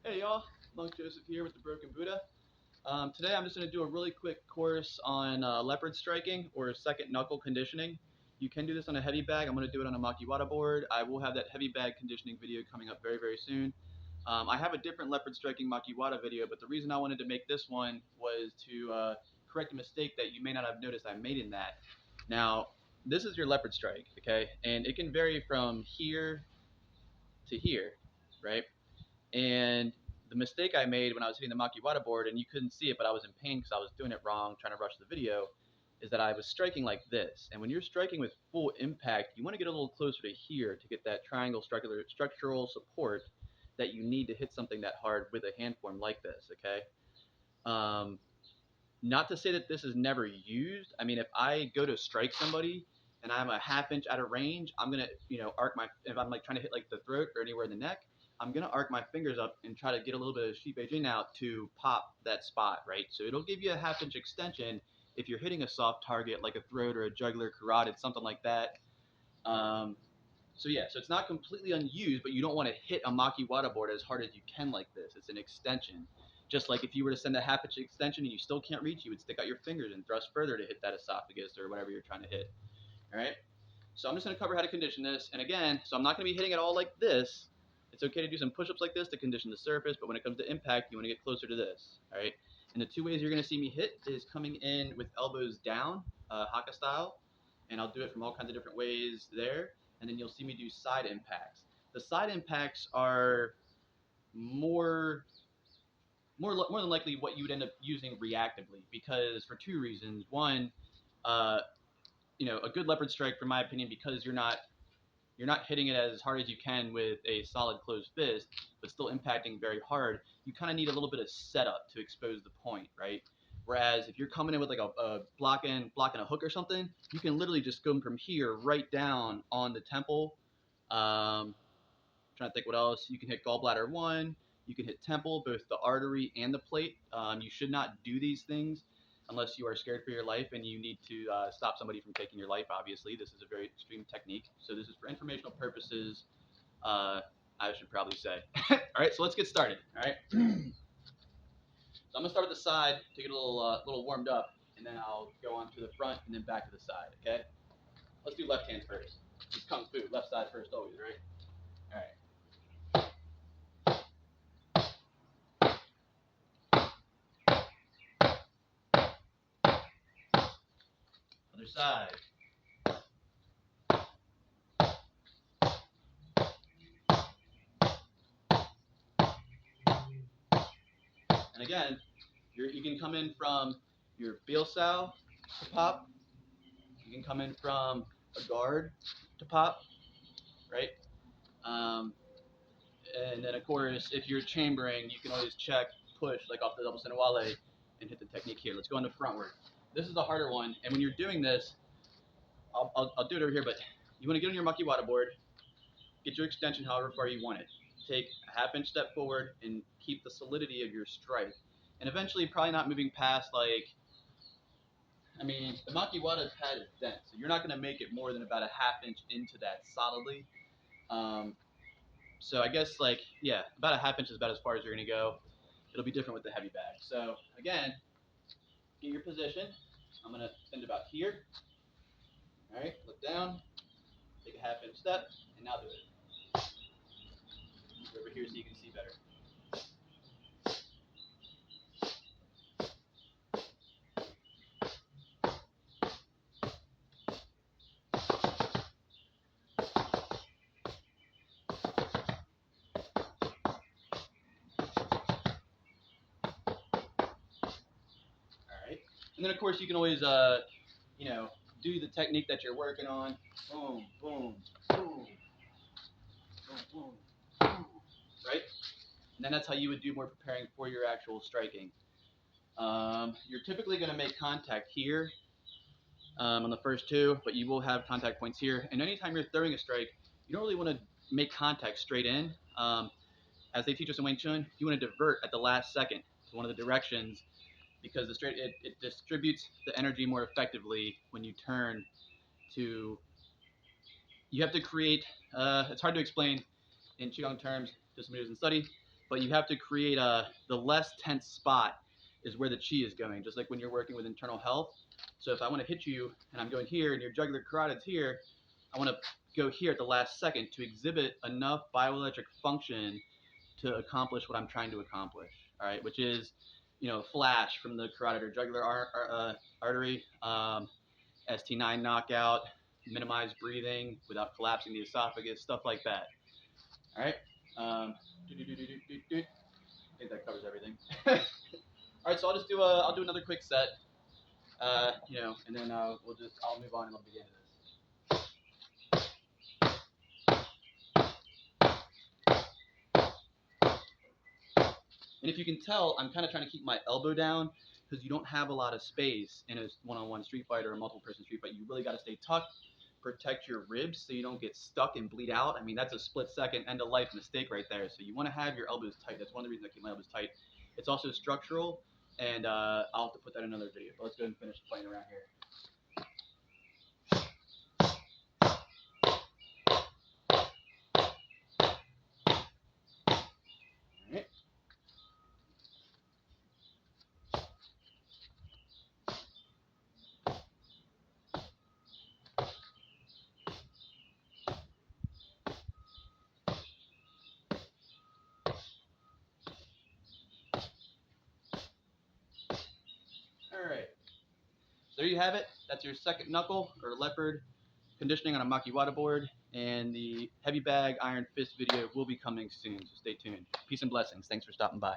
Hey y'all, Monk Joseph here with the Broken Buddha. Today I'm just going to do a really quick course on leopard striking or second knuckle conditioning. You can do this on a heavy bag. I'm going to do it on a Makiwara board. I will have that heavy bag conditioning video coming up very, very soon. I have a different leopard striking Makiwara video, but the reason I wanted to make this one was to correct a mistake that you may not have noticed I made in that. Now, this is your leopard strike, okay? And it can vary from here to here, right? And the mistake I made when I was hitting the Makiwara board, and you couldn't see it, but I was in pain because I was doing it wrong, trying to rush the video, is that I was striking like this. And when you're striking with full impact, you want to get a little closer to here to get that triangle structural support that you need to hit something that hard with a hand form like this, okay? Um, Not to say that this is never used. I mean, if I go to strike somebody and I'm a half inch out of range, I'm gonna, arc my. If I'm like trying to hit like the throat or anywhere in the neck, I'm gonna arc my fingers up and try to get a little bit of sheep edge in out to pop that spot, right? So it'll give you a half inch extension if you're hitting a soft target like a throat or a jugular, carotid, something like that. Um, so yeah, so it's not completely unused, but you don't want to hit a Makiwara board as hard as you can like this. It's an extension. Just like if you were to send a half inch extension and you still can't reach, you would stick out your fingers and thrust further to hit that esophagus or whatever you're trying to hit. All right. So I'm just going to cover how to condition this. And again, so I'm not going to be hitting it all like this. It's okay to do some push-ups like this to condition the surface, but when it comes to impact, you want to get closer to this. All right. And the two ways you're going to see me hit is coming in with elbows down, haka style, and I'll do it from all kinds of different ways there. And then you'll see me do side impacts. The side impacts are more more than likely what you would end up using reactively because for two reasons. One, uh, a good leopard strike, from my opinion, because you're not hitting it as hard as you can with a solid closed fist, but still impacting very hard. You kind of need a little bit of setup to expose the point, right? Whereas if you're coming in with like a blocking a hook or something, you can literally just go from here right down on the temple. Trying to think what else. You can hit gallbladder 1. You can hit temple, both the artery and the plate. You should not do these things unless you are scared for your life and you need to stop somebody from taking your life, obviously. This is a very extreme technique. So this is for informational purposes, I should probably say. All right, so let's get started. All right. So I'm going to start at the side to get a little warmed up, and then I'll go on to the front and then back to the side, okay? Let's do left hand first. It's kung fu, left side first always, right? All right. Other side. And again, you can come in from your Bielsau to pop. You can come in from a guard to pop, right? Um, and then, of course, if you're chambering, you can always check, push, like off the double senowale, and hit the technique here. Let's go into frontward. This is the harder one. And when you're doing this, I'll do it over here, but you want to get on your Makiwara board, get your extension however far you want it. Take a half inch step forward and keep the solidity of your strike. And eventually, probably not moving past the Makiwara pad is dense, so you're not going to make it more than about a half inch into that solidly. So I guess about a half inch is about as far as you're going to go. It'll be different with the heavy bag. So again, get your position. I'm going to send about here. All right, look down, take a half inch step, and now do it. Over here so you can see better. All right, and then of course you can always do the technique that you're working on. Boom, boom, boom, boom, boom, boom. Right? And then that's how you would do more preparing for your actual striking. You're typically going to make contact here on the first two, but you will have contact points here. And anytime you're throwing a strike, you don't really want to make contact straight in. As they teach us in Wing Chun, you want to divert at the last second to one of the directions because it distributes the energy more effectively when you turn to. You have to create. It's hard to explain in Qigong terms to somebody who doesn't study, but you have to create the less tense spot is where the chi is going, just like when you're working with internal health. So if I want to hit you and I'm going here and your jugular carotid's here, I want to go here at the last second to exhibit enough bioelectric function to accomplish what I'm trying to accomplish. All right, which is, flash from the carotid or jugular artery, ST9 knockout, minimize breathing without collapsing the esophagus, stuff like that. All right. I think that covers everything. All right, so I'll do another quick set, and then I'll move on and I'll begin this. And if you can tell, I'm kind of trying to keep my elbow down because you don't have a lot of space in a one-on-one street fight or a multiple-person street fight. You really got to stay tucked, protect your ribs so you don't get stuck and bleed out. I mean, that's a split-second end-of-life mistake right there. So you want to have your elbows tight. That's one of the reasons I keep my elbows tight. It's also structural, and I'll have to put that in another video. But let's go ahead and finish playing around here. All right. So there you have it. That's your second knuckle or leopard conditioning on a Makiwara board, and the heavy bag iron fist video will be coming soon, so stay tuned. Peace and blessings. Thanks for stopping by.